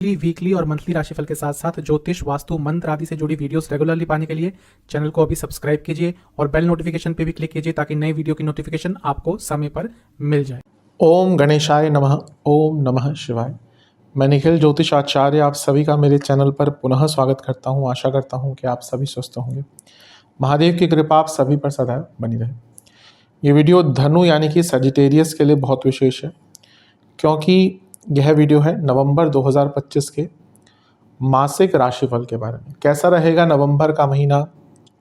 Weekly और monthly राशिफल के साथ साथ ज्योतिष, वास्तु, मंत्र आदि से जुड़ी वीडियोस रेगुलरली पाने के लिए चैनल को अभी सब्सक्राइब कीजिए और बेल नोटिफिकेशन पे भी क्लिक कीजिए ताकि नई वीडियो की नोटिफिकेशन आपको समय पर मिल जाए। ओम गणेशाय नमः। ओम नमः शिवाय। मैं निखिल ज्योतिष आचार्य आप सभी का मेरे चैनल पर पुनः स्वागत करता हूं। आशा करता हूं कि आप सभी स्वस्थ होंगे। महादेव की कृपा आप सभी पर सदैव बनी रहे। ये वीडियो धनु यानी कि सजिटेरियस के लिए बहुत विशेष है, क्योंकि यह वीडियो है नवंबर 2025 के मासिक राशिफल के बारे में। कैसा रहेगा नवंबर का महीना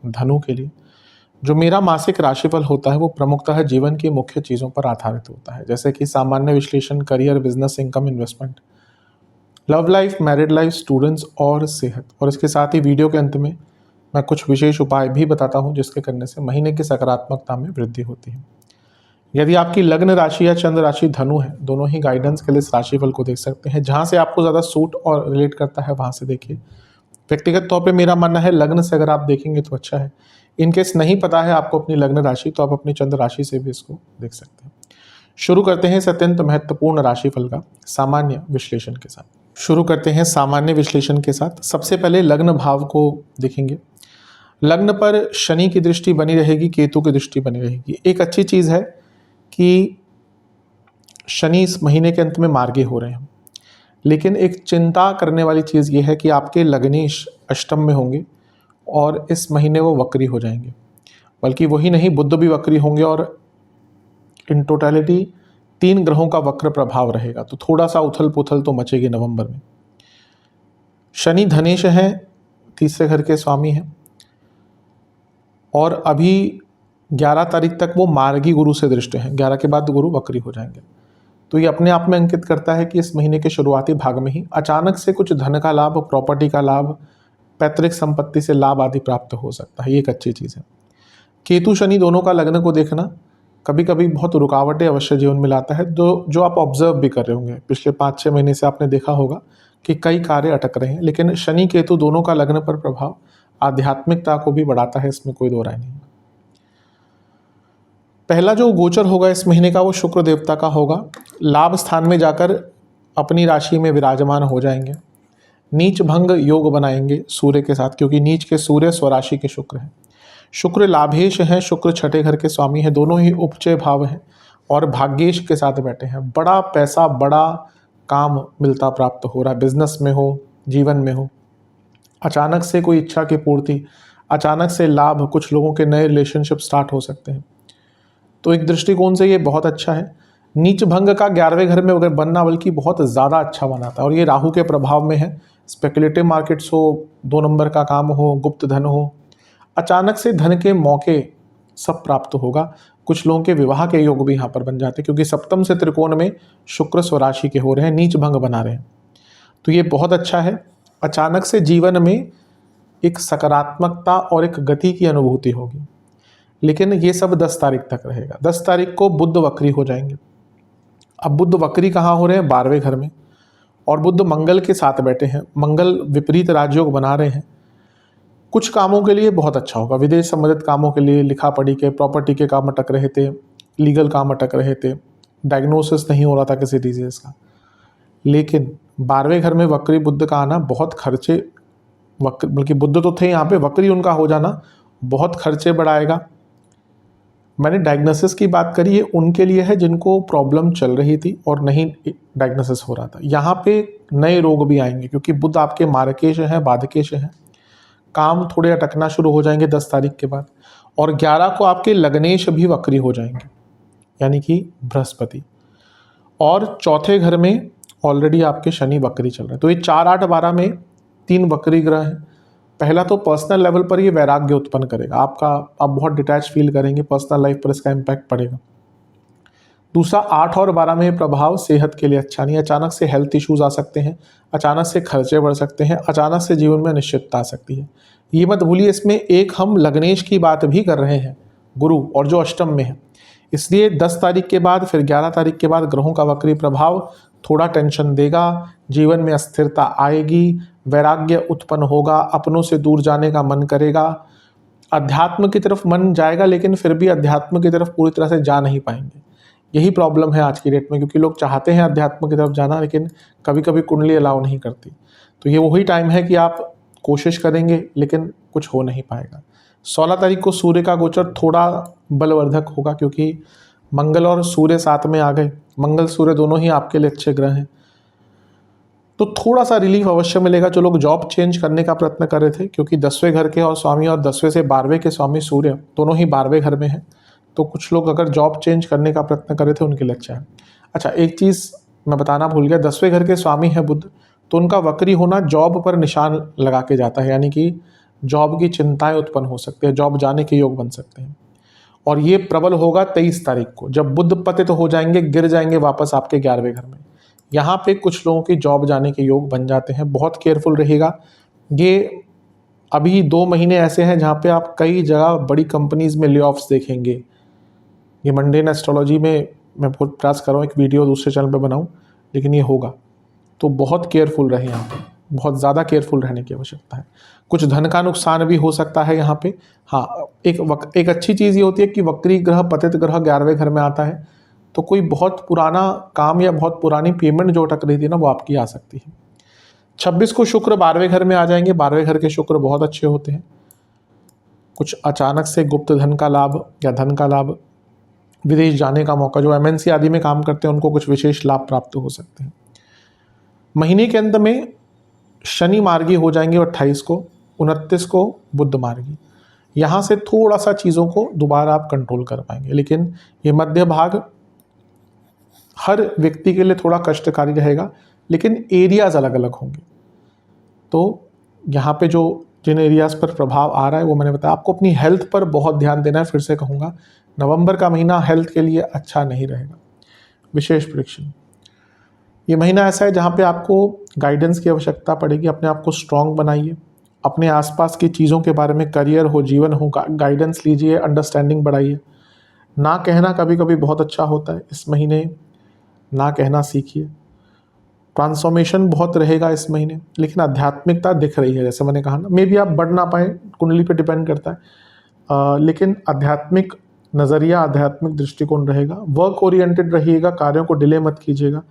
धनु के लिए। जो मेरा मासिक राशिफल होता है वो प्रमुखतः जीवन की मुख्य चीज़ों पर आधारित होता है, जैसे कि सामान्य विश्लेषण, career, business, income, investment, love life, married life, students और सेहत। और इसके साथ ही वीडियो के अंत में मैं कुछ विशेष उपाय भी बताता हूं जिसके करने से महीने की सकारात्मकता में वृद्धि होती है। यदि आपकी लग्न राशि या चंद्र राशि धनु है, दोनों ही गाइडेंस के लिए इस राशिफल को देख सकते हैं। जहां से आपको ज़्यादा सूट और रिलेट करता है वहां से देखिए। व्यक्तिगत तौर पे मेरा मानना है लग्न से अगर आप देखेंगे तो अच्छा है। इनकेस नहीं पता है आपको अपनी लग्न राशि, तो आप अपनी चंद्र राशि से भी इसको देख सकते हैं। शुरू करते हैं इस अत्यंत महत्वपूर्ण राशिफल का सामान्य विश्लेषण के साथ। सबसे पहले लग्न भाव को देखेंगे। लग्न पर शनि की दृष्टि बनी रहेगी, केतु की दृष्टि बनी रहेगी। एक अच्छी चीज़ है कि शनि इस महीने के अंत में मार्गी हो रहे हैं, लेकिन एक चिंता करने वाली चीज़ ये है कि आपके लग्नेश अष्टम में होंगे और इस महीने वो वक्री हो जाएंगे। बल्कि वही नहीं, बुध भी वक्री होंगे और इन टोटलिटी 3 ग्रहों का वक्र प्रभाव रहेगा। तो थोड़ा सा उथल पुथल तो मचेगी नवंबर में। शनि धनेश है, तीसरे घर के स्वामी हैं, और अभी 11 तारीख तक वो मार्गी गुरु से दृष्ट हैं। 11 के बाद गुरु वक्री हो जाएंगे। तो ये अपने आप में अंकित करता है कि इस महीने के शुरुआती भाग में ही अचानक से कुछ धन का लाभ, प्रॉपर्टी का लाभ, पैतृक संपत्ति से लाभ आदि प्राप्त हो सकता है। ये एक अच्छी चीज़ है। केतु शनि दोनों का लग्न को देखना कभी कभी बहुत रुकावटें अवश्य जीवन में लाता है, जो आप ऑब्जर्व भी कर रहे होंगे। पिछले 5-6 महीने से आपने देखा होगा कि कई कार्य अटक रहे हैं, लेकिन शनि केतु दोनों का लग्न पर प्रभाव आध्यात्मिकता को भी बढ़ाता है, इसमें कोई दो राय नहीं। पहला जो गोचर होगा इस महीने का वो शुक्र देवता का होगा। लाभ स्थान में जाकर अपनी राशि में विराजमान हो जाएंगे। नीच भंग योग बनाएंगे सूर्य के साथ, क्योंकि नीच के सूर्य स्वराशि के शुक्र हैं। शुक्र लाभेश हैं, शुक्र छठे घर के स्वामी हैं, दोनों ही उपचय भाव हैं और भाग्येश के साथ बैठे हैं। बड़ा पैसा, बड़ा काम मिलता प्राप्त हो रहा है, बिजनेस में हो, जीवन में हो। अचानक से कोई इच्छा की पूर्ति, अचानक से लाभ, कुछ लोगों के नए रिलेशनशिप स्टार्ट हो सकते हैं। तो एक दृष्टिकोण से ये बहुत अच्छा है। नीच भंग का 11वें घर में अगर बनना बल्कि बहुत ज़्यादा अच्छा बनाता है, और ये राहु के प्रभाव में है। स्पेकुलेटिव मार्केट्स हो, 2 नंबर का काम हो, गुप्त धन हो, अचानक से धन के मौके सब प्राप्त होगा। कुछ लोगों के विवाह के योग भी यहाँ पर बन जाते हैं, क्योंकि सप्तम से त्रिकोण में शुक्र स्वराशि के हो रहे हैं, नीच भंग बना रहे हैं। तो ये बहुत अच्छा है। अचानक से जीवन में एक सकारात्मकता और एक गति की अनुभूति होगी, लेकिन ये सब 10 तारीख तक रहेगा। 10 तारीख को बुध वक्री हो जाएंगे। अब बुध वक्री कहाँ हो रहे हैं? 12वें घर में, और बुध मंगल के साथ बैठे हैं। मंगल विपरीत राजयोग बना रहे हैं। कुछ कामों के लिए बहुत अच्छा होगा, विदेश संबंधित कामों के लिए, लिखा पढ़ी के, प्रॉपर्टी के काम अटक रहे थे, लीगल काम अटक रहे थे, डायग्नोसिस नहीं हो रहा था किसी डिजीज का। लेकिन 12वें घर में वक्री बुध का आना बहुत खर्चे, बल्कि बुध तो थे यहाँ पे, वक्री उनका हो जाना बहुत खर्चे बढ़ाएगा। मैंने डायग्नोसिस की बात करी, ये उनके लिए है जिनको प्रॉब्लम चल रही थी और नहीं डायग्नोसिस हो रहा था। यहाँ पे नए रोग भी आएंगे, क्योंकि बुध आपके मारकेश हैं, बाधकेश हैं। काम थोड़े अटकना शुरू हो जाएंगे 10 तारीख के बाद। और 11 को आपके लग्नेश भी वक्री हो जाएंगे, यानी कि बृहस्पति। और चौथे घर में ऑलरेडी आपके शनि वक्री चल रहे हैं। तो ये 4, 8, 12 में 3 वक्री ग्रह हैं। पहला तो पर्सनल लेवल पर ये वैराग्य उत्पन्न करेगा आपका, आप बहुत डिटैच फील करेंगे, पर्सनल लाइफ पर इसका इम्पैक्ट पड़ेगा। दूसरा, 8 और 12 में प्रभाव सेहत के लिए अच्छा नहीं है। अचानक से हेल्थ इश्यूज आ सकते हैं, अचानक से खर्चे बढ़ सकते हैं, अचानक से जीवन में अनिश्चितता आ सकती है। ये मत भूलिए, इसमें एक हम लग्नेश की बात भी कर रहे हैं, गुरु, और जो अष्टम में है। इसलिए 10 तारीख के बाद, फिर 11 तारीख के बाद ग्रहों का वक्री प्रभाव थोड़ा टेंशन देगा, जीवन में अस्थिरता आएगी, वैराग्य उत्पन्न होगा, अपनों से दूर जाने का मन करेगा, अध्यात्म की तरफ मन जाएगा, लेकिन फिर भी अध्यात्म की तरफ पूरी तरह से जा नहीं पाएंगे। यही प्रॉब्लम है आज की डेट में, क्योंकि लोग चाहते हैं अध्यात्म की तरफ जाना लेकिन कभी कभी कुंडली अलाउ नहीं करती। तो ये वही टाइम है कि आप कोशिश करेंगे लेकिन कुछ हो नहीं पाएगा। 16 तारीख को सूर्य का गोचर थोड़ा बलवर्धक होगा, क्योंकि मंगल और सूर्य साथ में आ गए। मंगल सूर्य दोनों ही आपके लिए अच्छे ग्रह हैं, तो थोड़ा सा रिलीफ अवश्य मिलेगा। जो लोग जॉब चेंज करने का प्रयत्न कर रहे थे, क्योंकि 10वें घर के और स्वामी और 10वें से 12वें के स्वामी सूर्य दोनों ही 12वें घर में हैं, तो कुछ लोग अगर जॉब चेंज करने का प्रयत्न कर रहे थे उनके लिए अच्छा है। अच्छा, एक चीज़ मैं बताना भूल गया, 10वें घर के स्वामी है बुध, तो उनका वक्री होना जॉब पर निशान लगा के जाता है, यानी कि जॉब की चिंताएं उत्पन्न हो सकती है, जॉब जाने के योग बन सकते हैं। और ये प्रबल होगा 23 तारीख को, जब बुध पतित हो जाएंगे, गिर जाएंगे वापस आपके 11वें घर में। यहाँ पे कुछ लोगों की जॉब जाने के योग बन जाते हैं, बहुत केयरफुल रहेगा। ये अभी 2 महीने ऐसे हैं जहाँ पे आप कई जगह बड़ी कंपनीज में ले ऑफ्स देखेंगे। ये मंडेन एस्ट्रोलॉजी में मैं बहुत प्रयास कर रहा हूँ एक वीडियो दूसरे चैनल पे बनाऊँ, लेकिन ये होगा, तो बहुत केयरफुल रहे यहाँ पे, बहुत ज़्यादा केयरफुल रहने की आवश्यकता है। कुछ धन का नुकसान भी हो सकता है यहाँ पे। हाँ, एक अच्छी चीज़ ये होती है कि वक्री ग्रह पतित ग्रह 11वें घर में आता है, तो कोई बहुत पुराना काम या बहुत पुरानी पेमेंट जो अटक रही थी ना, वो आपकी आ सकती है। 26 को शुक्र 12वें घर में आ जाएंगे। 12वें घर के शुक्र बहुत अच्छे होते हैं। कुछ अचानक से गुप्त धन का लाभ या धन का लाभ, विदेश जाने का मौका, जो MNC आदि में काम करते हैं उनको कुछ विशेष लाभ प्राप्त हो सकते हैं। महीने के अंत में शनि मार्गी हो जाएंगे 28 को, 29 को बुध मार्गी। यहाँ से थोड़ा सा चीज़ों को दोबारा आप कंट्रोल कर पाएंगे, लेकिन ये मध्य भाग हर व्यक्ति के लिए थोड़ा कष्टकारी रहेगा, लेकिन एरियाज अलग अलग होंगे। तो यहाँ पे जो जिन एरियाज पर प्रभाव आ रहा है वो मैंने बताया। आपको अपनी हेल्थ पर बहुत ध्यान देना है। फिर से कहूँगा, नवंबर का महीना हेल्थ के लिए अच्छा नहीं रहेगा। विशेष प्रेडिक्शन, ये महीना ऐसा है जहाँ पे आपको गाइडेंस की आवश्यकता पड़ेगी। अपने आप को स्ट्रांग बनाइए, अपने आसपास की चीज़ों के बारे में, करियर हो, जीवन हो, गाइडेंस लीजिए, अंडरस्टैंडिंग बढ़ाइए। ना कहना कभी कभी बहुत अच्छा होता है। इस महीने ना कहना सीखिए। ट्रांसफॉर्मेशन बहुत रहेगा इस महीने, लेकिन आध्यात्मिकता दिख रही है। जैसे मैंने कहा ना, मे भी आप बढ़ ना पाए, कुंडली पे डिपेंड करता है, लेकिन आध्यात्मिक नज़रिया, आध्यात्मिक दृष्टिकोण रहेगा। वर्क ओरिएंटेड रहिएगा, कार्यों को डिले मत कीजिएगा।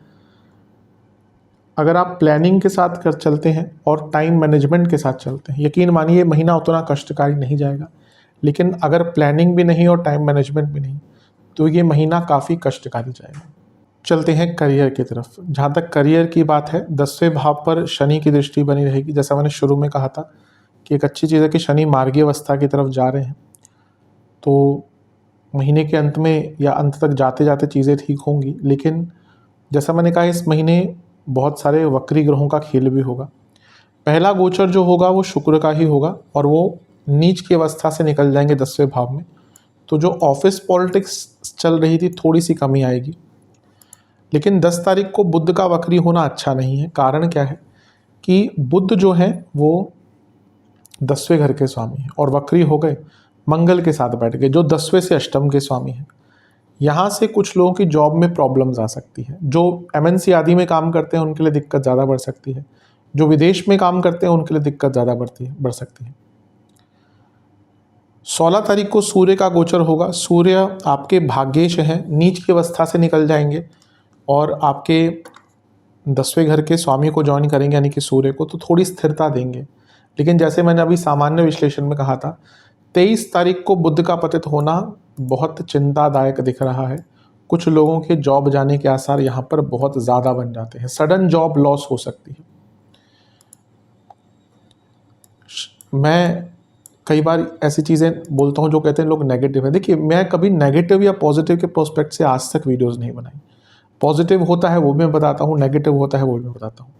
अगर आप प्लानिंग के साथ कर चलते हैं और टाइम मैनेजमेंट के साथ चलते हैं, यकीन मानिए महीना उतना कष्टकारी नहीं जाएगा। लेकिन अगर प्लानिंग भी नहीं और टाइम मैनेजमेंट भी नहीं, तो ये महीना काफ़ी कष्टकारी जाएगा। चलते हैं करियर की तरफ। जहाँ तक करियर की बात है, 10वें भाव पर शनि की दृष्टि बनी रहेगी। जैसा मैंने शुरू में कहा था कि एक अच्छी चीज़ है कि शनि मार्गीय अवस्था की तरफ जा रहे हैं, तो महीने के अंत में या अंत तक जाते जाते चीज़ें ठीक होंगी। लेकिन जैसा मैंने कहा, इस महीने बहुत सारे वक्री ग्रहों का खेल भी होगा। पहला गोचर जो होगा वो शुक्र का ही होगा, और वो नीच की अवस्था से निकल जाएंगे 10वें भाव में। तो जो ऑफिस पॉलिटिक्स चल रही थी, थोड़ी सी कमी आएगी। लेकिन 10 तारीख को बुध का वक्री होना अच्छा नहीं है। कारण क्या है कि बुध जो है वो 10वें घर के स्वामी हैं और वक्री हो गए, मंगल के साथ बैठ गए जो 10वें से अष्टम के स्वामी हैं। यहाँ से कुछ लोगों की जॉब में प्रॉब्लम्स आ सकती है। जो MNC आदि में काम करते हैं उनके लिए दिक्कत ज़्यादा बढ़ सकती है। जो विदेश में काम करते हैं उनके लिए दिक्कत ज़्यादा बढ़ सकती है। 16 तारीख को सूर्य का गोचर होगा। सूर्य आपके भाग्येश हैं, नीच की अवस्था से निकल जाएंगे और आपके 10वें घर के स्वामी को ज्वाइन करेंगे, यानी कि सूर्य को, तो थोड़ी स्थिरता देंगे। लेकिन जैसे मैंने अभी सामान्य विश्लेषण में कहा था, 23 तारीख को बुध का पतित होना बहुत चिंतादायक दिख रहा है। कुछ लोगों के जॉब जाने के आसार यहाँ पर बहुत ज़्यादा बन जाते हैं। सडन जॉब लॉस हो सकती है। मैं कई बार ऐसी चीज़ें बोलता हूँ जो कहते हैं लोग नेगेटिव है। देखिए, मैं कभी नेगेटिव या पॉजिटिव के प्रोस्पेक्ट से आज तक वीडियोज़ नहीं बनाई। पॉजिटिव होता है वो भी मैं बताता हूँ, नेगेटिव होता है वो भी मैं बताता हूँ।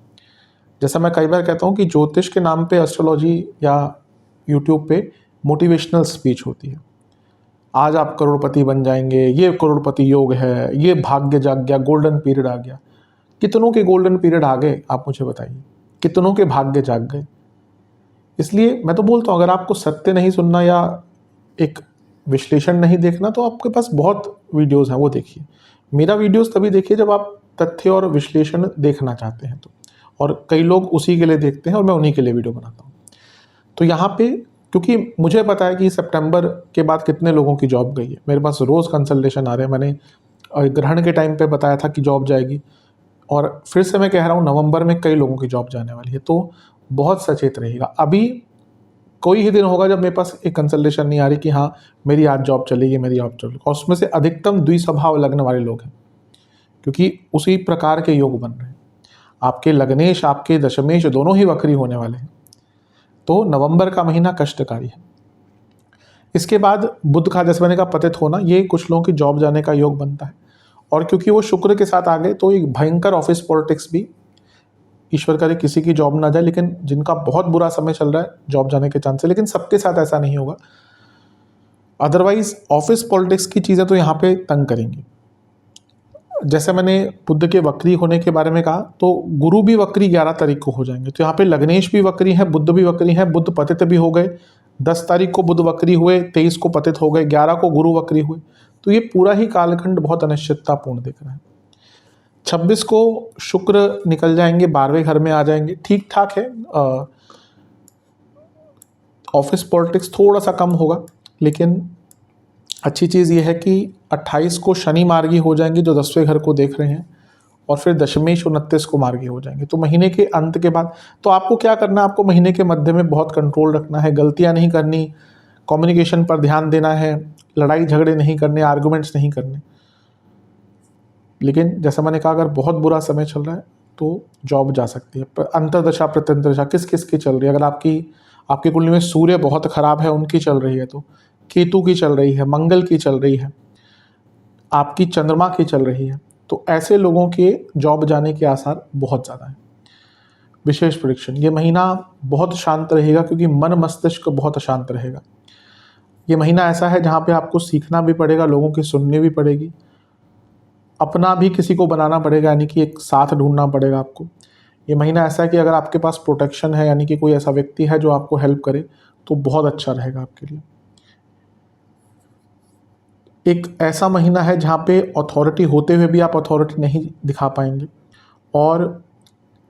जैसा मैं कई बार कहता हूँ कि ज्योतिष के नाम पे एस्ट्रोलॉजी या यूट्यूब पे मोटिवेशनल स्पीच होती है। आज आप करोड़पति बन जाएंगे, ये करोड़पति योग है, ये भाग्य जाग गया, गोल्डन पीरियड आ गया। कितनों के गोल्डन पीरियड आ गए आप मुझे बताइए, कितनों के भाग्य जाग गए। इसलिए मैं तो बोलता हूँ, अगर आपको सत्य नहीं सुनना या एक विश्लेषण नहीं देखना, तो आपके पास बहुत वीडियोस हैं, वो देखिए। मेरा वीडियोस तभी देखिए जब आप तथ्य और विश्लेषण देखना चाहते हैं तो, और कई लोग उसी के लिए देखते हैं और मैं उन्हीं के लिए वीडियो बनाता हूँ। तो यहाँ पे क्योंकि मुझे पता है कि सितंबर के बाद कितने लोगों की जॉब गई है, मेरे पास रोज़ कंसल्टेशन आ रहे हैं। मैंने और ग्रहण के टाइम पे बताया था कि जॉब जाएगी, और फिर से मैं कह रहा हूँ नवंबर में कई लोगों की जॉब जाने वाली है, तो बहुत सचेत रहिएगा। अभी कोई ही दिन होगा जब मेरे पास एक कंसल्टेशन नहीं आ रही कि हाँ मेरी आज जॉब चलेगी, मेरी जॉब चलेगी, और उसमें से अधिकतम द्विस्वभाव लग्न वाले लोग हैं, क्योंकि उसी प्रकार के योग बन रहे हैं। आपके लग्नेश, आपके दशमेश दोनों ही वक्री होने वाले हैं, तो नवंबर का महीना कष्टकारी है। इसके बाद बुध का, जैसे मैंने कहा, पतित होना, ये कुछ लोगों की जॉब जाने का योग बनता है, और क्योंकि वो शुक्र के साथ आ गए तो एक भयंकर ऑफिस पॉलिटिक्स भी, ईश्वर करे किसी की जॉब ना जाए, लेकिन जिनका बहुत बुरा समय चल रहा है जॉब जाने के चांस है, लेकिन सबके साथ ऐसा नहीं होगा। अदरवाइज ऑफिस पॉलिटिक्स की चीज़ें तो यहाँ पे तंग करेंगी। जैसे मैंने बुध के वक्री होने के बारे में कहा, तो गुरु भी वक्री 11 तारीख को हो जाएंगे, तो यहाँ पे लग्नेश भी वक्री है, बुध भी वक्री है, बुध पतित भी हो गए। 10 तारीख को बुध वक्री हुए, 23 को पतित हो गए, 11 को गुरु वक्री हुए, तो ये पूरा ही कालखंड बहुत अनिश्चिततापूर्ण दिख रहा है। 26 को शुक्र निकल जाएंगे, 12वें घर में आ जाएंगे, ठीक ठाक है। ऑफिस पॉलिटिक्स थोड़ा सा कम होगा, लेकिन अच्छी चीज़ ये है कि 28 को शनि मार्गी हो जाएंगे जो 10वें घर को देख रहे हैं, और फिर दशमेश 29 को मार्गी हो जाएंगे। तो महीने के अंत के बाद तो आपको क्या करना है, आपको महीने के मध्य में बहुत कंट्रोल रखना है, गलतियां नहीं करनी, कम्युनिकेशन पर ध्यान देना है, लड़ाई झगड़े नहीं करने, आर्गूमेंट्स नहीं करने। लेकिन जैसा मैंने कहा, अगर बहुत बुरा समय चल रहा है तो जॉब जा सकती है। अंतर्दशा प्रत्यंतरदशा किस किस की चल रही है, अगर आपकी कुंडली में सूर्य बहुत खराब है, उनकी चल रही है, तो केतु की चल रही है, मंगल की चल रही है, आपकी चंद्रमा की चल रही है, तो ऐसे लोगों के जॉब जाने के आसार बहुत ज़्यादा हैं। विशेष प्रेडिक्शन, ये महीना बहुत शांत रहेगा, क्योंकि मन मस्तिष्क बहुत अशांत रहेगा। ये महीना ऐसा है जहाँ पे आपको सीखना भी पड़ेगा, लोगों की सुननी भी पड़ेगी, अपना भी किसी को बनाना पड़ेगा, यानी कि एक साथ ढूंढना पड़ेगा आपको। ये महीना ऐसा है कि अगर आपके पास प्रोटेक्शन है, यानी कि कोई ऐसा व्यक्ति है जो आपको हेल्प करे, तो बहुत अच्छा रहेगा आपके लिए। एक ऐसा महीना है जहाँ पे अथॉरिटी होते हुए भी आप अथॉरिटी नहीं दिखा पाएंगे, और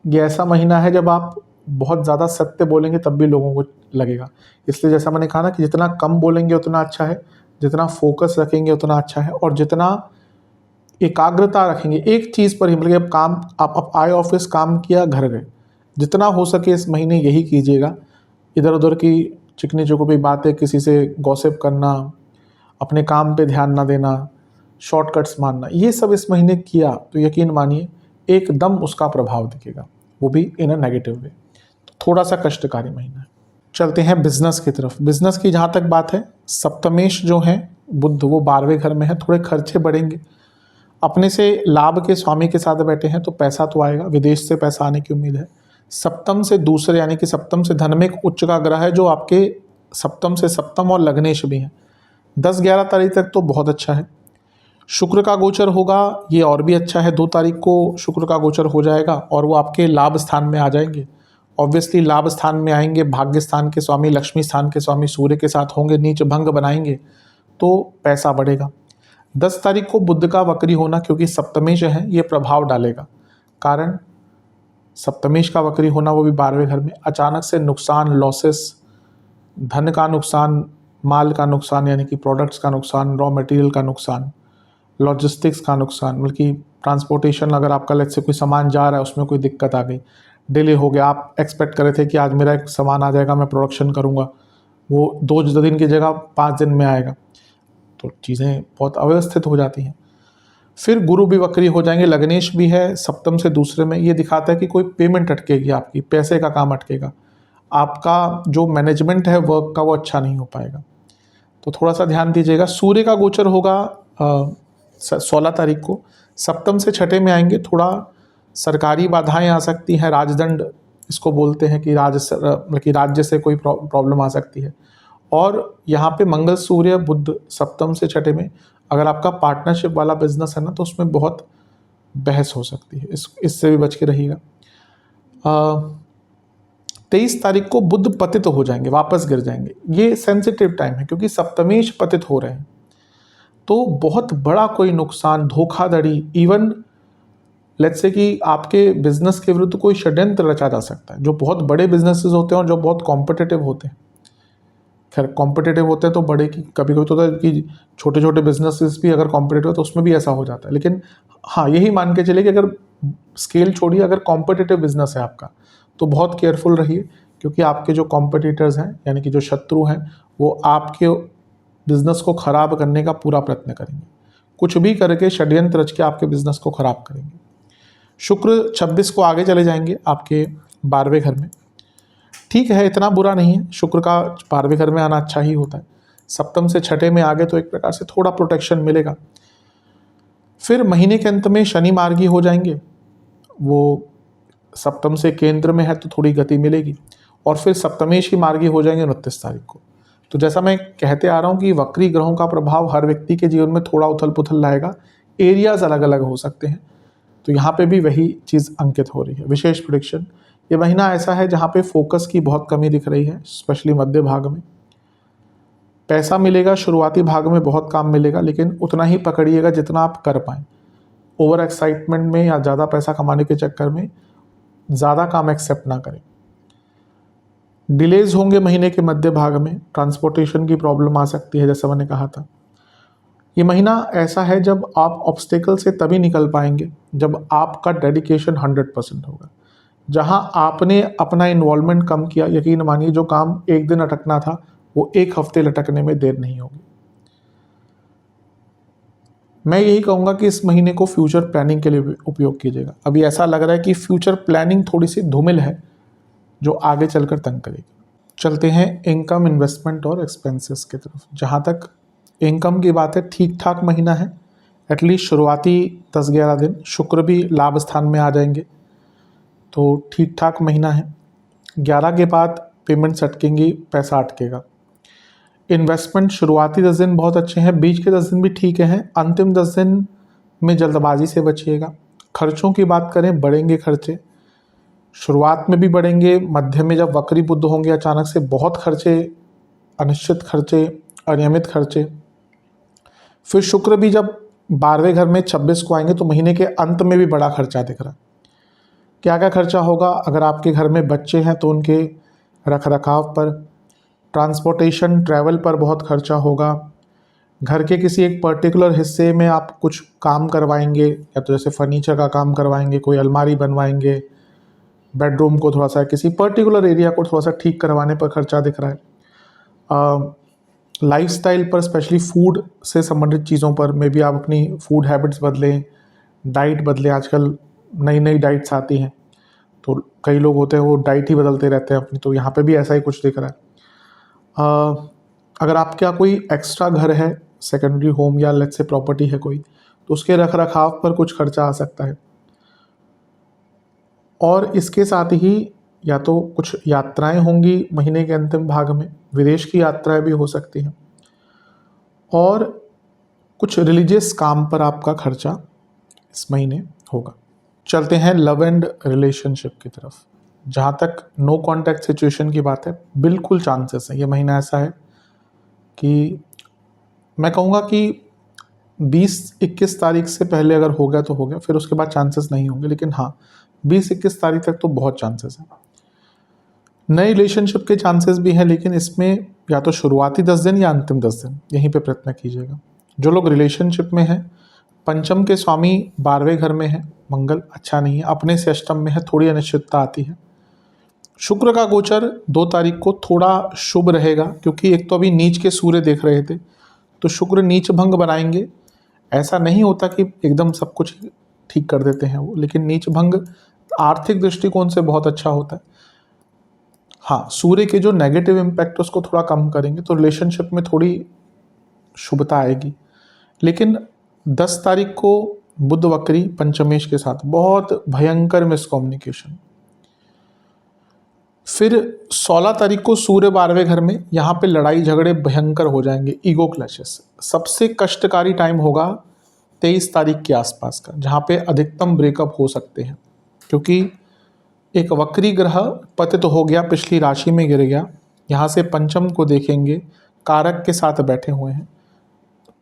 ये ऐसा महीना है जब आप बहुत ज़्यादा सत्य बोलेंगे तब भी लोगों को लगेगा। इसलिए जैसा मैंने कहा ना कि जितना कम बोलेंगे उतना अच्छा है, जितना फोकस रखेंगे उतना अच्छा है, और जितना एकाग्रता रखेंगे एक चीज़ पर ही, मतलब आप आए ऑफिस, काम किया, घर गए, जितना हो सके इस महीने यही कीजिएगा। इधर उधर की चिकनी चुपड़ी बातें, किसी से गॉसिप करना, अपने काम पे ध्यान ना देना, शॉर्टकट्स मारना, ये सब इस महीने किया तो यकीन मानिए एकदम उसका प्रभाव दिखेगा, वो भी इन अ नेगेटिव वे। तो थोड़ा सा कष्टकारी महीना है। चलते हैं बिजनेस की तरफ। बिजनेस की जहाँ तक बात है, सप्तमेश जो है बुध, वो 12वें घर में है, थोड़े खर्चे बढ़ेंगे। अपने से लाभ के स्वामी के साथ बैठे हैं तो पैसा तो आएगा, विदेश से पैसा आने की उम्मीद है। सप्तम से दूसरे, यानी कि सप्तम से धन में एक उच्च का ग्रह है जो आपके सप्तम से सप्तम और लग्नेश भी हैं। 10-11 तारीख तक तो बहुत अच्छा है। शुक्र का गोचर होगा, ये और भी अच्छा है। 2 तारीख को शुक्र का गोचर हो जाएगा और वो आपके लाभ स्थान में आ जाएंगे। ऑब्वियसली लाभ स्थान में आएंगे, भाग्य स्थान के स्वामी, लक्ष्मी स्थान के स्वामी सूर्य के साथ होंगे, नीच भंग बनाएंगे तो पैसा बढ़ेगा। 10 तारीख को बुध का वक्री होना, क्योंकि सप्तमेश है, ये प्रभाव डालेगा। कारण सप्तमेश का वक्री होना, वो भी 12वें घर में, अचानक से नुकसान, लॉसेस, धन का नुकसान, माल का नुकसान, यानी कि प्रोडक्ट्स का नुकसान, रॉ मटेरियल का नुकसान, लॉजिस्टिक्स का नुकसान, बल्कि ट्रांसपोर्टेशन, अगर आपका लेट से कोई सामान जा रहा है उसमें कोई दिक्कत आ गई, डिले हो गया, आप एक्सपेक्ट कर रहे थे कि आज मेरा एक सामान आ जाएगा, मैं प्रोडक्शन करूँगा, वो 2 दिन की जगह 5 दिन में आएगा, तो चीज़ें बहुत अव्यवस्थित हो जाती हैं। फिर गुरु भी वक्री हो जाएंगे, लग्नेश भी है सप्तम से दूसरे में, ये दिखाता है कि कोई पेमेंट अटकेगी, आपकी पैसे का काम अटकेगा, आपका जो मैनेजमेंट है वर्क का वो अच्छा नहीं हो पाएगा, तो थोड़ा सा ध्यान दीजिएगा। सूर्य का गोचर होगा 16 तारीख को, सप्तम से छठे में आएंगे, थोड़ा सरकारी बाधाएं आ सकती हैं, राजदंड इसको बोलते हैं कि राज्य से कोई प्रॉब्लम आ सकती है। और यहाँ पे मंगल सूर्य बुध सप्तम से छठे में, अगर आपका पार्टनरशिप वाला बिजनेस है ना, तो उसमें बहुत बहस हो सकती है, इससे भी बच के रहिएगा। 23 तारीख को बुध पतित हो जाएंगे, वापस गिर जाएंगे। ये सेंसिटिव टाइम है क्योंकि सप्तमेश पतित हो रहे हैं, तो बहुत बड़ा कोई नुकसान, धोखाधड़ी, इवन लेट्स से कि आपके बिजनेस के विरुद्ध कोई षड्यंत्र रचा जा सकता है। जो बहुत बड़े बिजनेसेस होते हैं और जो बहुत कॉम्पिटिटिव होते हैं, खैर कॉम्पिटिटिव होते हैं तो बड़े की कभी कभी तो होता है कि छोटे छोटे बिजनेसेस भी अगर कॉम्पिटिटिव हो तो उसमें भी ऐसा हो जाता है। लेकिन हाँ, यही मान के चलिए कि अगर स्केल छोड़िए, अगर कॉम्पिटिटिव बिजनेस है आपका तो बहुत केयरफुल रहिए, क्योंकि आपके जो कॉम्पिटिटर्स हैं यानी कि जो शत्रु हैं वो आपके बिजनेस को खराब करने का पूरा प्रयत्न करेंगे, कुछ भी करके षड्यंत्र रच के आपके बिजनेस को खराब करेंगे। शुक्र 26 को आगे चले जाएंगे आपके 12वें घर में। ठीक है, इतना बुरा नहीं है, शुक्र का 12वें घर में आना अच्छा ही होता है। सप्तम से छठे में आगे तो एक प्रकार से थोड़ा प्रोटेक्शन मिलेगा। फिर महीने के अंत में शनि मार्गी हो जाएंगे, वो सप्तम से केंद्र में है तो थोड़ी गति मिलेगी, और फिर सप्तमेश ही मार्गी हो जाएंगे 29 तारीख को। तो जैसा मैं कहते आ रहा हूँ कि वक्री ग्रहों का प्रभाव हर व्यक्ति के जीवन में थोड़ा उथल पुथल लाएगा, एरियाज अलग अलग हो सकते हैं, तो यहाँ पे भी वही चीज़ अंकित हो रही है। विशेष प्रेडिक्शन, ये महीना ऐसा है जहाँ पे फोकस की बहुत कमी दिख रही है, स्पेशली मध्य भाग में। पैसा मिलेगा, शुरुआती भाग में बहुत काम मिलेगा, लेकिन उतना ही पकड़िएगा जितना आप कर पाएँ। ओवर एक्साइटमेंट में या ज़्यादा पैसा कमाने के चक्कर में ज़्यादा काम एक्सेप्ट ना करें। डिलेज होंगे महीने के मध्य भाग में, ट्रांसपोर्टेशन की प्रॉब्लम आ सकती है, जैसा मैंने कहा था। ये महीना ऐसा है जब आप ऑब्स्टेकल से तभी निकल पाएंगे जब आपका डेडिकेशन 100% होगा। जहां आपने अपना इन्वॉल्वमेंट कम किया, यकीन मानिए जो काम एक दिन अटकना था वो एक हफ्ते लटकने में देर नहीं होगी। मैं यही कहूँगा कि इस महीने को फ्यूचर प्लानिंग के लिए उपयोग कीजिएगा। अभी ऐसा लग रहा है कि फ्यूचर प्लानिंग थोड़ी सी धूमिल है, जो आगे चलकर तंग करेगी। चलते हैं इनकम, इन्वेस्टमेंट और एक्सपेंसेस की तरफ। जहाँ तक इनकम की बात है, ठीक ठाक महीना है, एटलीस्ट शुरुआती 10-11 दिन। शुक्र भी लाभ स्थान में आ जाएंगे तो ठीक ठाक महीना है। 11 के बाद पेमेंट्स अटकेंगी, पैसा अटकेगा। इन्वेस्टमेंट शुरुआती 10 दिन बहुत अच्छे हैं, बीच के 10 दिन भी ठीक हैं, अंतिम 10 दिन में जल्दबाजी से बचिएगा। खर्चों की बात करें, बढ़ेंगे खर्चे, शुरुआत में भी बढ़ेंगे, मध्य में जब वक्री बुध होंगे अचानक से बहुत खर्चे, अनिश्चित खर्चे, अनियमित खर्चे। फिर शुक्र भी जब 12वें घर में 26 को आएंगे तो महीने के अंत में भी बड़ा खर्चा दिख रहा है। क्या क्या खर्चा होगा? अगर आपके घर में बच्चे हैं तो उनके रख रखाव पर, ट्रांसपोर्टेशन, ट्रैवल पर बहुत खर्चा होगा। घर के किसी एक पर्टिकुलर हिस्से में आप कुछ काम करवाएंगे, या तो जैसे फर्नीचर का काम करवाएंगे, कोई अलमारी बनवाएंगे, बेडरूम को थोड़ा सा, किसी पर्टिकुलर एरिया को थोड़ा सा ठीक करवाने पर खर्चा दिख रहा है। लाइफस्टाइल पर, स्पेशली फूड से संबंधित चीज़ों पर मे भी आप अपनी फूड हैबिट्स बदलें, डाइट बदलें। आजकल नई नई डाइट्स आती हैं तो कई लोग होते हैं वो डाइट ही बदलते रहते हैं अपनी, तो यहाँ पे भी ऐसा ही कुछ दिख रहा है। अगर आपका कोई एक्स्ट्रा घर है, सेकेंडरी होम या लेट्स से प्रॉपर्टी है कोई, तो उसके रख रखाव पर कुछ खर्चा आ सकता है। और इसके साथ ही या तो कुछ यात्राएं होंगी महीने के अंतिम भाग में, विदेश की यात्राएं भी हो सकती हैं, और कुछ रिलीजियस काम पर आपका खर्चा इस महीने होगा। चलते हैं लव एंड रिलेशनशिप की तरफ। जहाँ तक नो कॉन्टैक्ट सिचुएशन की बात है, बिल्कुल चांसेस है। ये महीना ऐसा है कि मैं कहूँगा कि 20-21 तारीख से पहले अगर हो गया तो हो गया, फिर उसके बाद चांसेस नहीं होंगे, लेकिन हाँ 20-21 तारीख तक तो बहुत चांसेस हैं। नए रिलेशनशिप के चांसेस भी हैं, लेकिन इसमें या तो शुरुआती 10 दिन या अंतिम 10 दिन यहीं पे प्रयत्न कीजिएगा। जो लोग रिलेशनशिप में हैं, पंचम के स्वामी 12वें घर में है, मंगल अच्छा नहीं है, अपने से अष्टम में है, थोड़ी अनिश्चितता आती है। शुक्र का गोचर 2 तारीख को थोड़ा शुभ रहेगा, क्योंकि एक तो अभी नीच के सूर्य देख रहे थे, तो शुक्र नीच भंग बनाएंगे। ऐसा नहीं होता कि एकदम सब कुछ ठीक कर देते हैं वो, लेकिन नीच भंग आर्थिक दृष्टिकोण से बहुत अच्छा होता है। हाँ, सूर्य के जो नेगेटिव इम्पैक्ट उसको थोड़ा कम करेंगे, तो रिलेशनशिप में थोड़ी शुभता आएगी। लेकिन 10 तारीख को बुध वक्री पंचमेश के साथ बहुत भयंकर मिसकम्युनिकेशन। फिर 16 तारीख को सूर्य 12वें घर में, यहाँ पे लड़ाई झगड़े भयंकर हो जाएंगे, ईगो क्लैशेस। सबसे कष्टकारी टाइम होगा 23 तारीख के आसपास का, जहाँ पे अधिकतम ब्रेकअप हो सकते हैं, क्योंकि एक वक्री ग्रह पतित हो गया, पिछली राशि में गिर गया। यहाँ से पंचम को देखेंगे, कारक के साथ बैठे हुए हैं,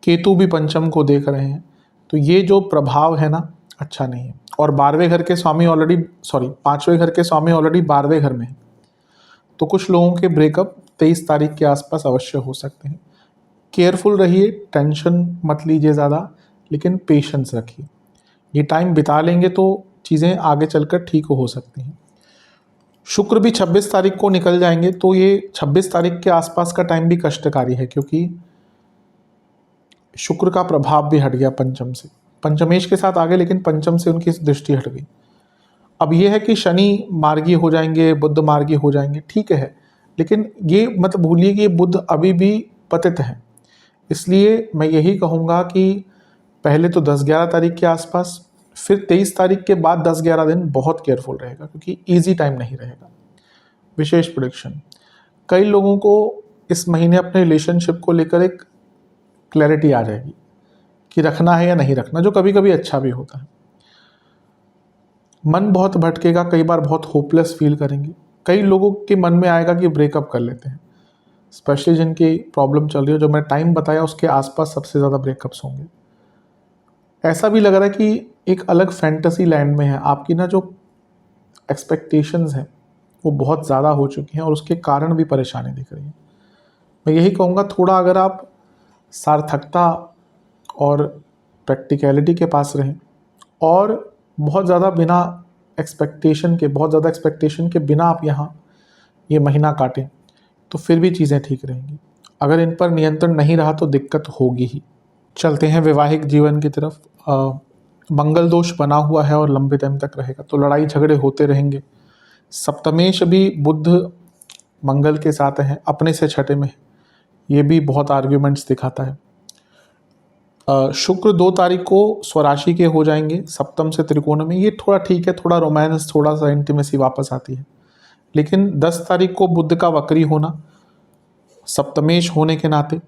केतु भी पंचम को देख रहे हैं, तो ये जो प्रभाव है ना, अच्छा नहीं है। और 12वें घर के स्वामी ऑलरेडी, 5वें घर के स्वामी ऑलरेडी 12वें घर में है, तो कुछ लोगों के ब्रेकअप 23 तारीख के आसपास अवश्य हो सकते हैं। केयरफुल रहिए, टेंशन मत लीजिए ज़्यादा, लेकिन पेशेंस रखिए। ये टाइम बिता लेंगे तो चीज़ें आगे चलकर ठीक हो सकती हैं। शुक्र भी 26 तारीख को निकल जाएंगे, तो ये 26 तारीख के आसपास का टाइम भी कष्टकारी है, क्योंकि शुक्र का प्रभाव भी हट गया पंचम से। पंचमेश के साथ आगे, लेकिन पंचम से उनकी दृष्टि हट गई। अब ये है कि शनि मार्गी हो जाएंगे, बुध मार्गी हो जाएंगे, ठीक है, लेकिन ये मत भूलिए कि बुध अभी भी पतित है। इसलिए मैं यही कहूँगा कि पहले तो 10-11 तारीख के आसपास, फिर 23 तारीख के बाद 10-11 दिन बहुत केयरफुल रहेगा, क्योंकि इजी टाइम नहीं रहेगा। विशेष प्रेडिक्शन, कई लोगों को इस महीने अपने रिलेशनशिप को लेकर एक क्लैरिटी आ जाएगी कि रखना है या नहीं रखना, जो कभी कभी अच्छा भी होता है। मन बहुत भटकेगा, कई बार बहुत होपलेस फील करेंगे। कई लोगों के मन में आएगा कि ब्रेकअप कर लेते हैं, स्पेशली जिनकी प्रॉब्लम चल रही है। जो मैं टाइम बताया उसके आसपास सबसे ज़्यादा ब्रेकअप्स होंगे। ऐसा भी लग रहा है कि एक अलग फैंटेसी लैंड में है। आपकी ना जो एक्सपेक्टेशंस हैं वो बहुत ज़्यादा हो चुकी हैं, और उसके कारण भी परेशानी दिख रही है। मैं यही कहूँगा, थोड़ा अगर आप सार्थकता और प्रैक्टिकलिटी के पास रहें, और बहुत ज़्यादा एक्सपेक्टेशन के बिना आप यहाँ ये महीना काटें, तो फिर भी चीज़ें ठीक रहेंगी। अगर इन पर नियंत्रण नहीं रहा तो दिक्कत होगी ही। चलते हैं वैवाहिक जीवन की तरफ। मंगल दोष बना हुआ है और लंबे टाइम तक रहेगा, तो लड़ाई झगड़े होते रहेंगे। सप्तमेश भी बुध मंगल के साथ है, अपने से छठे में है, ये भी बहुत आर्ग्यूमेंट्स दिखाता है। शुक्र 2 तारीख को स्वराशि के हो जाएंगे, सप्तम से त्रिकोण में, ये थोड़ा ठीक है, थोड़ा रोमांस, थोड़ा सा इंटीमेसी वापस आती है। लेकिन 10 तारीख को बुध का वक्री होना, सप्तमेश होने के नाते,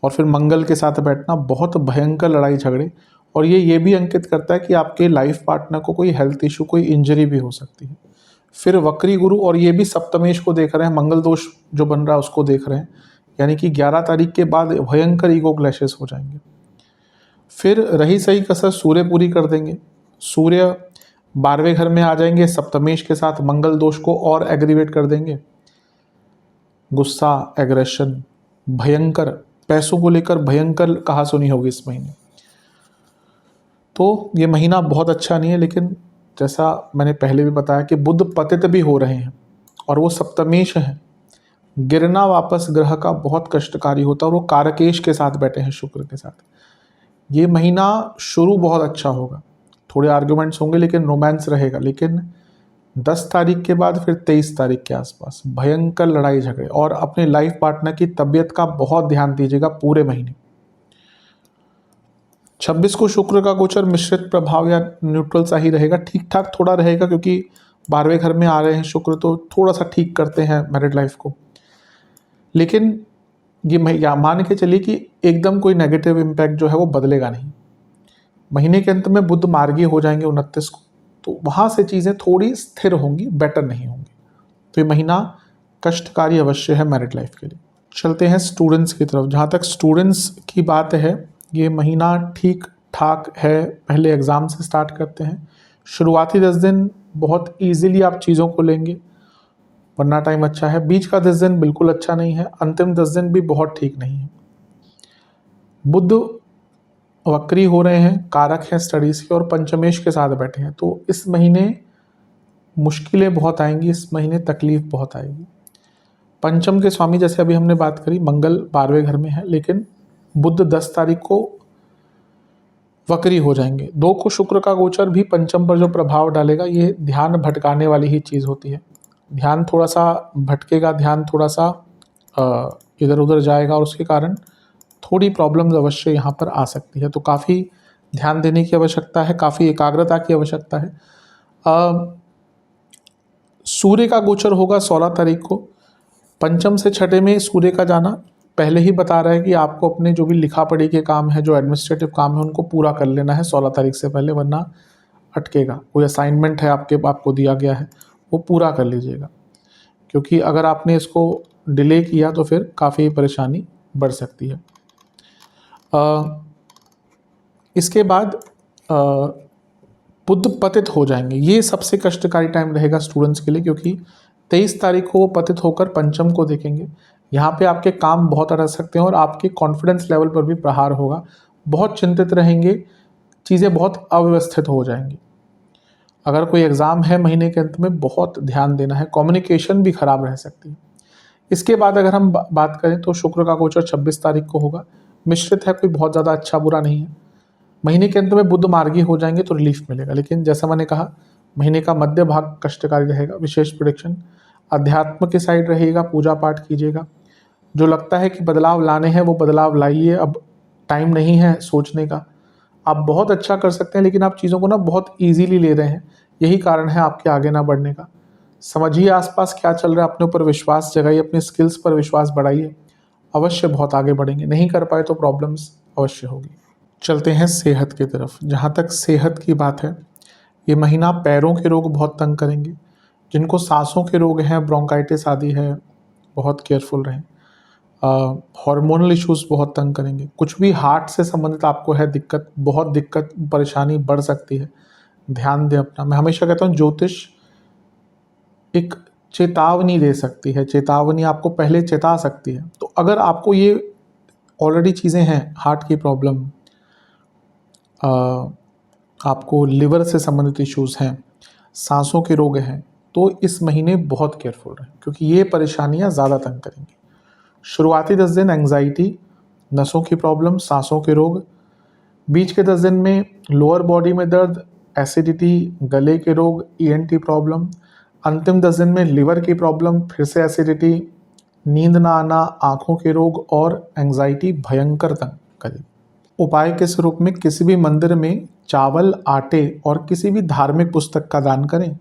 और फिर मंगल के साथ बैठना, बहुत भयंकर लड़ाई झगड़े। और ये भी अंकित करता है कि आपके लाइफ पार्टनर को कोई हेल्थ इशू, कोई इंजरी भी हो सकती है। फिर वक्री गुरु, और ये भी सप्तमेश को देख रहे हैं, मंगल दोष जो बन रहा है उसको देख रहे हैं, यानी कि 11 तारीख के बाद भयंकर ईगो क्लैशेस हो जाएंगे। फिर रही सही कसर सूर्य पूरी कर देंगे। सूर्य 12वें घर में आ जाएंगे सप्तमेश के साथ, मंगल दोष को और एग्रीवेट कर देंगे। गुस्सा, एग्रेशन, भयंकर, पैसों को लेकर भयंकर कहासुनी होगी इस महीने। तो ये महीना बहुत अच्छा नहीं है, लेकिन जैसा मैंने पहले भी बताया कि बुध पतित भी हो रहे हैं और वो सप्तमेश हैं। गिरना वापस ग्रह का बहुत कष्टकारी होता है, और वो कारकेश के साथ बैठे हैं, शुक्र के साथ। ये महीना शुरू बहुत अच्छा होगा, थोड़े आर्गुमेंट्स होंगे, लेकिन रोमांस रहेगा। लेकिन 10 तारीख के बाद फिर 23 तारीख के आसपास भयंकर लड़ाई झगड़े, और अपने लाइफ पार्टनर की तबीयत का बहुत ध्यान दीजिएगा पूरे महीने। 26 को शुक्र का गोचर मिश्रित प्रभाव या न्यूट्रल सा ही रहेगा, ठीक ठाक थोड़ा रहेगा, क्योंकि 12वें घर में आ रहे हैं शुक्र, तो थोड़ा सा ठीक करते हैं मैरिड लाइफ को। लेकिन ये या मान के चलिए कि एकदम कोई नेगेटिव इम्पैक्ट जो है वो बदलेगा नहीं। महीने के अंत में बुध मार्गी हो जाएंगे 29 को, तो वहाँ से चीज़ें थोड़ी स्थिर होंगी, बेटर नहीं होंगी। तो ये महीना कष्टकारी अवश्य है मैरिड लाइफ के लिए। चलते हैं स्टूडेंट्स की तरफ। जहाँ तक स्टूडेंट्स की बात है, ये महीना ठीक ठाक है। पहले एग्ज़ाम से स्टार्ट करते हैं। शुरुआती 10 दिन बहुत ईजिली आप चीज़ों को लेंगे, वरना टाइम अच्छा है। बीच का 10 दिन बिल्कुल अच्छा नहीं है, अंतिम 10 दिन भी बहुत ठीक नहीं है। बुध वक्री हो रहे हैं, कारक हैं स्टडीज़ के, और पंचमेश के साथ बैठे हैं, तो इस महीने मुश्किलें बहुत आएंगी, इस महीने तकलीफ बहुत आएगी। पंचम के स्वामी, जैसे अभी हमने बात करी, मंगल 12वें घर में है, लेकिन बुध 10 तारीख को वक्री हो जाएंगे। 2 को शुक्र का गोचर भी पंचम पर जो प्रभाव डालेगा, ये ध्यान भटकाने वाली ही चीज़ होती है। ध्यान थोड़ा सा भटकेगा, ध्यान थोड़ा सा इधर उधर जाएगा, और उसके कारण थोड़ी प्रॉब्लम्स अवश्य यहाँ पर आ सकती है। तो काफ़ी ध्यान देने की आवश्यकता है, काफ़ी एकाग्रता की आवश्यकता है। सूर्य का गोचर होगा 16 तारीख को। पंचम से छठे में सूर्य का जाना पहले ही बता रहा है कि आपको अपने जो भी लिखा पढ़ी के काम है, जो एडमिनिस्ट्रेटिव काम है, उनको पूरा कर लेना है 16 तारीख से पहले, वरना अटकेगा। कोई असाइनमेंट है आपको दिया गया है, वो पूरा कर लीजिएगा, क्योंकि अगर आपने इसको डिले किया तो फिर काफ़ी परेशानी बढ़ सकती है। इसके बाद बुध पतित हो जाएंगे। ये सबसे कष्टकारी टाइम रहेगा स्टूडेंट्स के लिए, क्योंकि 23 तारीख को वो पतित होकर पंचम को देखेंगे। यहाँ पे आपके काम बहुत अटक सकते हैं और आपके कॉन्फिडेंस लेवल पर भी प्रहार होगा। बहुत चिंतित रहेंगे, चीज़ें बहुत अव्यवस्थित हो जाएंगी। अगर कोई एग्ज़ाम है महीने के अंत में, बहुत ध्यान देना है। कम्युनिकेशन भी खराब रह सकती है। इसके बाद अगर हम बात करें तो शुक्र का गोचर 26 तारीख को होगा। मिश्रित है, कोई बहुत ज़्यादा अच्छा बुरा नहीं है। महीने के अंत में बुध मार्गी हो जाएंगे तो रिलीफ मिलेगा, लेकिन जैसा मैंने कहा महीने का मध्य भाग कष्टकारी रहेगा। विशेष प्रेडिक्शन अध्यात्म के साइड रहेगा, पूजा पाठ कीजिएगा। जो लगता है कि बदलाव लाने हैं वो बदलाव लाइए, अब टाइम नहीं है सोचने का। आप बहुत अच्छा कर सकते हैं, लेकिन आप चीज़ों को ना बहुत ईजीली ले रहे हैं, यही कारण है आपके आगे ना बढ़ने का। समझिए आसपास क्या चल रहा है, अपने ऊपर विश्वास जगाइए, अपने स्किल्स पर विश्वास बढ़ाइए, अवश्य बहुत आगे बढ़ेंगे। नहीं कर पाए तो प्रॉब्लम्स अवश्य होगी। चलते हैं सेहत की तरफ। जहाँ तक सेहत की बात है, ये महीना पैरों के रोग बहुत तंग करेंगे। जिनको सांसों के रोग हैं, ब्रोंकाइटिस आदि है, बहुत केयरफुल रहें। हार्मोनल इश्यूज बहुत तंग करेंगे। कुछ भी हार्ट से संबंधित आपको है दिक्कत, बहुत दिक्कत परेशानी बढ़ सकती है, ध्यान दें अपना। मैं हमेशा कहता हूँ ज्योतिष एक चेतावनी दे सकती है, चेतावनी आपको पहले चेता सकती है। तो अगर आपको ये ऑलरेडी चीज़ें हैं, हार्ट की प्रॉब्लम, आपको लिवर से संबंधित इश्यूज़ हैं, सांसों के रोग हैं, तो इस महीने बहुत केयरफुल रहें, क्योंकि ये परेशानियाँ ज़्यादा तंग करेंगी। शुरुआती 10 दिन एंग्जाइटी, नसों की प्रॉब्लम, सांसों के रोग। बीच के 10 दिन में लोअर बॉडी में दर्द, एसिडिटी, गले के रोग, ईएनटी प्रॉब्लम। अंतिम 10 दिन में लिवर की प्रॉब्लम, फिर से एसिडिटी, नींद ना आना, आँखों के रोग और एंग्जाइटी भयंकर तंग करेगी। उपाय के स्वरूप में किसी भी मंदिर में चावल, आटे और किसी भी धार्मिक पुस्तक का दान करें।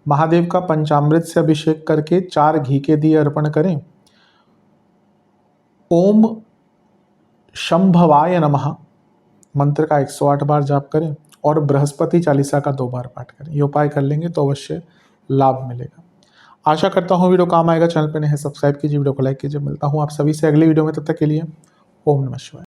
महादेव का पंचामृत से अभिषेक करके 4 घी के दिए अर्पण करें। ओम शंभवाय नमः मंत्र का 108 बार जाप करें और बृहस्पति चालीसा का 2 बार पाठ करें। ये उपाय कर लेंगे तो अवश्य लाभ मिलेगा। आशा करता हूँ वीडियो काम आएगा। चैनल पर नए हैं सब्सक्राइब कीजिए, वीडियो को लाइक कीजिए। मिलता हूँ आप सभी से अगली वीडियो में, तब तक के लिए ओम नमः शिवाय।